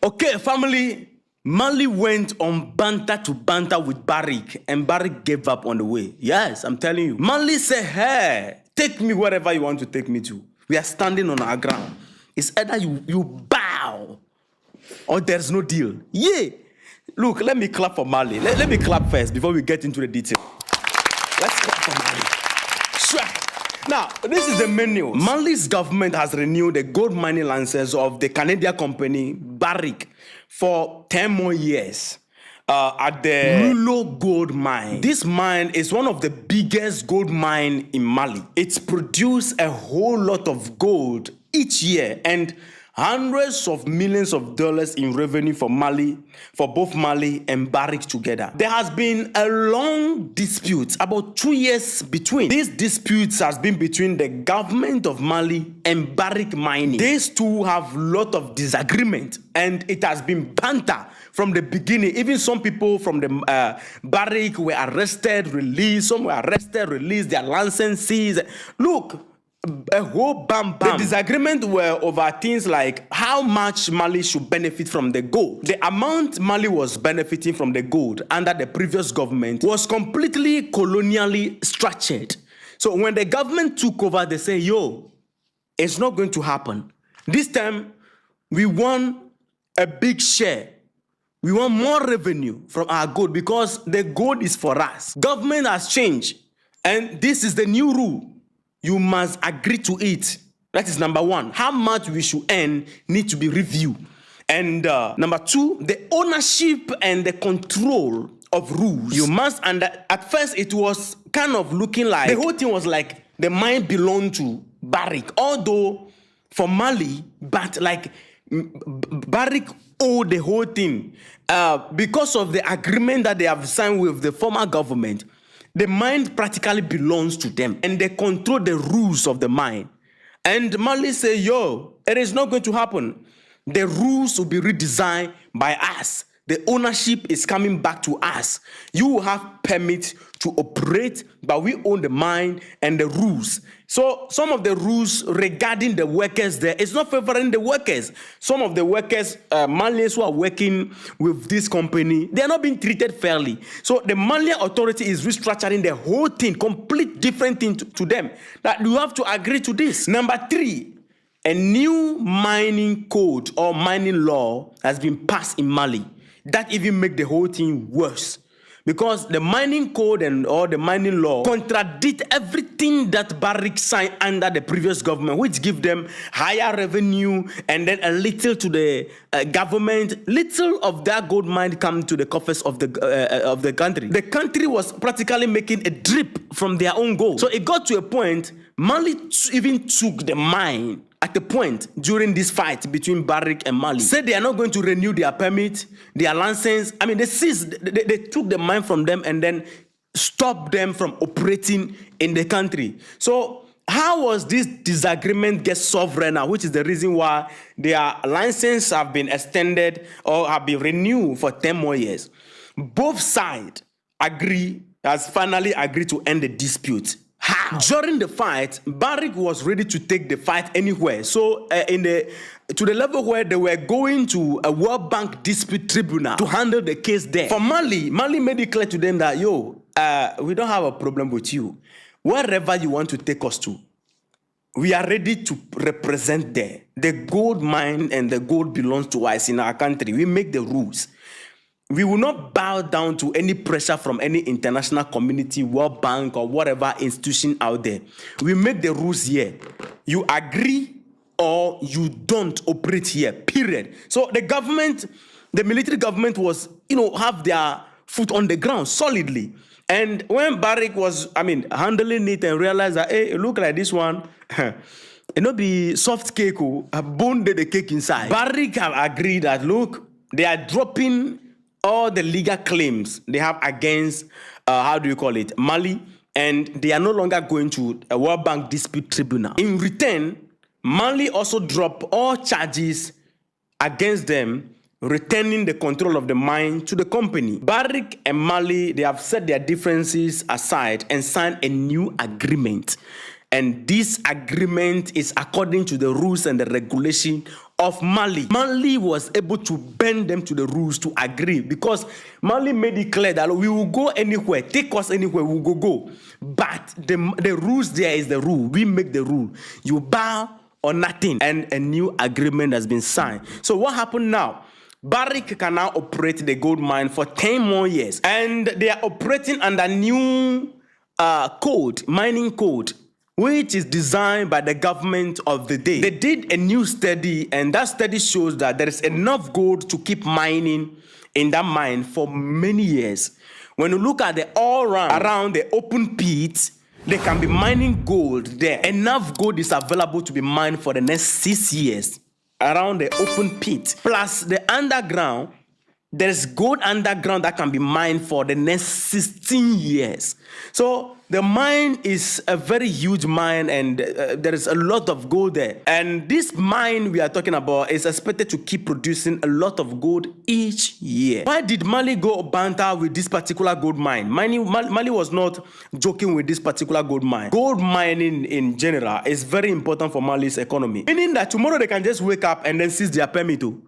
Okay, family, Mali went on banter to banter with Barrick, and Barrick gave up on the way. Yes, I'm telling you. Mali said, hey, take me wherever you want to take me to. We are standing on our ground. It's either you bow or there's no deal. Yeah. Look, let me clap for Mali. Let me clap first before we get into the detail. Let's clap for Mali. Sure. Now, this is the main news. Mali's government has renewed the gold mining license of the Canadian company Barrick for 10 more years at the Loulo gold mine. This mine is one of the biggest gold mine in Mali. It's produced a whole lot of gold each year and hundreds of millions of dollars in revenue for Mali, for both Mali and Barrick together. There has been a long dispute, about 2 years between. These disputes has been between the government of Mali and Barrick Mining. These two have a lot of disagreement, and it has been banter from the beginning. Even some people from the Barrick were arrested, released. Some were arrested, released, their licenses. Look, a whole bam. The disagreement were over things like how much Mali should benefit from the gold. The amount Mali was benefiting from the gold under the previous government was completely colonially structured. So when the government took over, they say, yo, it's not going to happen. This time, we want a big share. We want more revenue from our gold because the gold is for us. Government has changed, and this is the new rule. You must agree to it. That is number one. How much we should earn need to be reviewed. And number two, the ownership and the control of rules. You must, and at first it was kind of looking like, the whole thing was like the mine belonged to Barrick. Although for Mali, but like Barrick owed the whole thing. Because of the agreement that they have signed with the former government, the mine practically belongs to them, and they control the rules of the mine. And Mali say, yo, it is not going to happen. The rules will be redesigned by us. The ownership is coming back to us. You will have permit to operate, but we own the mine and the rules. So some of the rules regarding the workers there, it's not favoring the workers. Some of the workers, Malians who are working with this company, they are not being treated fairly. So the Malian authority is restructuring the whole thing, complete different thing to them. That you have to agree to this. Number three, a new mining code or mining law has been passed in Mali. That even make the whole thing worse. Because the mining code or the mining law contradict everything that Barrick signed under the previous government, which give them higher revenue and then a little to the government. Little of that gold mine come to the coffers of the country. The country was practically making a drip from their own gold. So it got to a point, Mali even took the mine at the point during this fight between Barrick and Mali. Said they are not going to renew their permit, their license. I mean, they took the mine from them and then stopped them from operating in the country. So how was this disagreement get solved right now, which is the reason why their license have been extended or have been renewed for 10 more years? Both sides has finally agreed to end the dispute. How? During the fight, Barrick was ready to take the fight anywhere. So to the level where they were going to a World Bank dispute tribunal to handle the case there. For Mali made it clear to them that, yo, we don't have a problem with you. Wherever you want to take us to, we are ready to represent there. The gold mine and the gold belongs to us in our country. We make the rules. We will not bow down to any pressure from any international community, World Bank, or whatever institution out there. We make the rules here. You agree or you don't operate here, period. So the government, the military government was, have their foot on the ground solidly. And when Barrick was, handling it and realized that, hey, look like this one, it not be soft cake, a bone the cake inside. Barrick have agreed that, look, they are dropping all the legal claims they have against, Mali, and they are no longer going to a World Bank dispute tribunal. In return, Mali also dropped all charges against them, returning the control of the mine to the company. Barrick and Mali, they have set their differences aside and signed a new agreement. And this agreement is according to the rules and the regulation of Mali. Mali was able to bend them to the rules to agree, because Mali made it clear that we will go anywhere, take us anywhere, we will go. But the rules there is the rule. We make the rule. You bow or nothing, and a new agreement has been signed. So what happened now? Barrick can now operate the gold mine for 10 more years, and they are operating under new mining code, which is designed by the government of the day. They did a new study, and that study shows that there is enough gold to keep mining in that mine for many years. When you look at the all around the open pits, they can be mining gold there. Enough gold is available to be mined for the next 6 years around the open pit. Plus the underground, there's gold underground that can be mined for the next 16 years. So the mine is a very huge mine, and there is a lot of gold there. And this mine we are talking about is expected to keep producing a lot of gold each year. Why did Mali go banter with this particular gold mine? Mali was not joking with this particular gold mine. Gold mining in general is very important for Mali's economy. Meaning that tomorrow they can just wake up and then seize their permit too.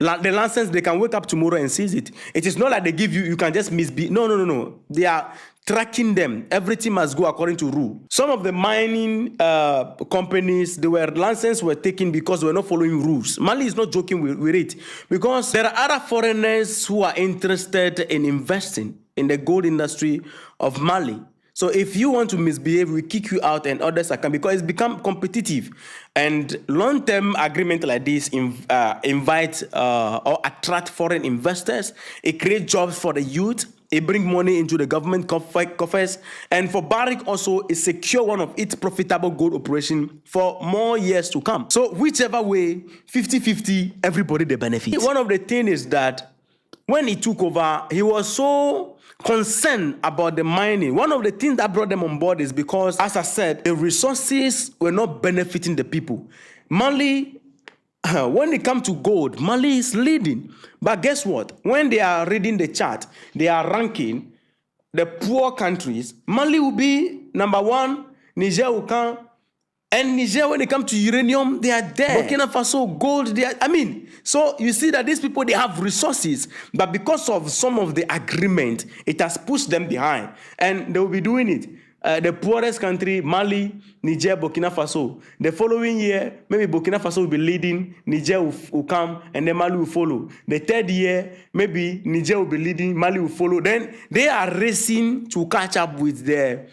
The license, they can wake up tomorrow and seize it. It is not like they give you can just misbehave. No. They are tracking them. Everything must go according to rule. Some of the mining companies, licenses were taken because they were not following rules. Mali is not joking with it, because there are other foreigners who are interested in investing in the gold industry of Mali. So if you want to misbehave, we kick you out, and others are coming, because it's become competitive. And long-term agreement like this invite or attract foreign investors. It creates jobs for the youth. It brings money into the government coffers. And for Barrick also, it secures one of its profitable gold operations for more years to come. So whichever way, 50-50, everybody they benefit. One of the things is that when he took over, he was so concerned about the mining. One of the things that brought them on board is because, as I said, the resources were not benefiting the people. Mali, when it comes to gold, Mali is leading. But guess what? When they are reading the chart, they are ranking the poor countries. Mali will be number 1, Niger will come. And Niger, when it comes to uranium, they are there. Burkina Faso, gold, they are, so you see that these people, they have resources, but because of some of the agreement, it has pushed them behind. And they will be doing it. The poorest country, Mali, Niger, Burkina Faso. The following year, maybe Burkina Faso will be leading, Niger will come, and then Mali will follow. The third year, maybe Niger will be leading, Mali will follow. Then they are racing to catch up with the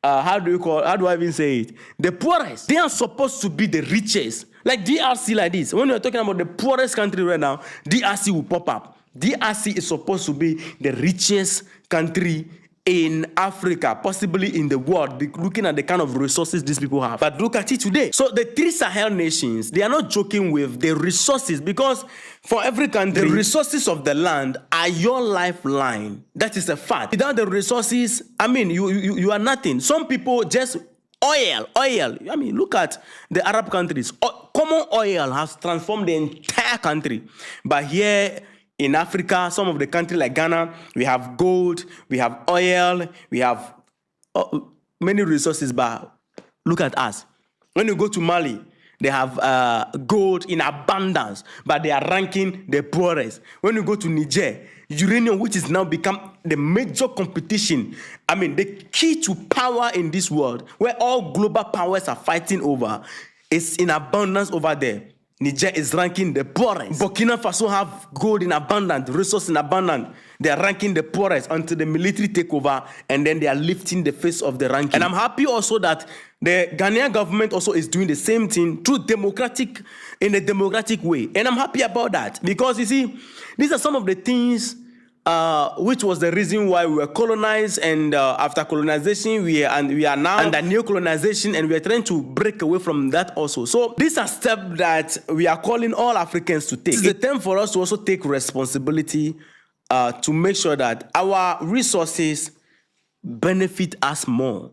how do I even say it? The poorest. They are supposed to be the richest. Like DRC like this. When you're talking about the poorest country right now, DRC will pop up. DRC is supposed to be the richest country in Africa, possibly in the world, looking at the kind of resources these people have. But look at it today. So the 3 Sahel nations, they are not joking with the resources, because for every country, the resources of the land are your lifeline. That is a fact. Without the resources, you are nothing. Some people just oil. Look at the Arab countries. Common oil has transformed the entire country. But here in Africa, some of the countries like Ghana, we have gold, we have oil, we have many resources, but look at us. When you go to Mali, they have gold in abundance, but they are ranking the poorest. When you go to Niger, uranium, which is now become the major competition, the key to power in this world, where all global powers are fighting over, is in abundance over there. Niger is ranking the poorest. Burkina Faso have gold in abundance, resources in abundance. They are ranking the poorest until the military take over, and then they are lifting the face of the ranking. And I'm happy also that the Ghanaian government also is doing the same thing in a democratic way. And I'm happy about that, because you see, these are some of the things which was the reason why we were colonized, and after colonization, we are now under new colonization, and we are trying to break away from that also. So these are steps that we are calling all Africans to take. It's the time for us to also take responsibility to make sure that our resources benefit us more.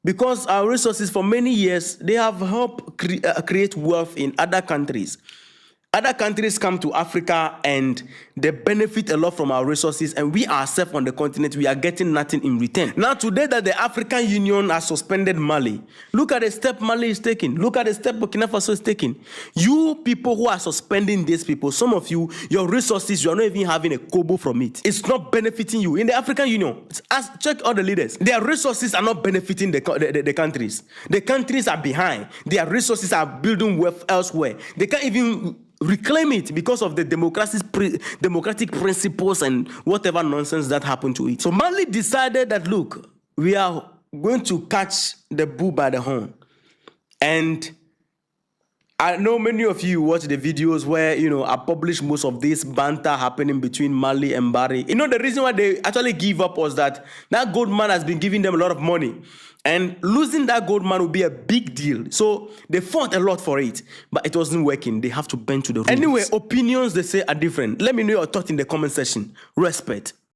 Because our resources for many years, they have helped create wealth in other countries. Other countries come to Africa and they benefit a lot from our resources, and we ourselves on the continent, we are getting nothing in return. Now, today that the African Union has suspended Mali, look at the step Mali is taking. Look at the step Burkina Faso is taking. You people who are suspending these people, some of you, your resources, you are not even having a kobo from it. It's not benefiting you. In the African Union, check all the leaders. Their resources are not benefiting the countries. The countries are behind. Their resources are building wealth elsewhere. They can't even reclaim it because of the democratic principles and whatever nonsense that happened to it. So Mali decided that, look, we are going to catch the bull by the horn. And I know many of you watch the videos where, I publish most of this banter happening between Mali and Barrick. The reason why they actually give up was that gold man has been giving them a lot of money. And losing that gold man would be a big deal. So they fought a lot for it, but it wasn't working. They have to bend to the rules. Anyway, opinions, they say, are different. Let me know your thought in the comment section. Respect.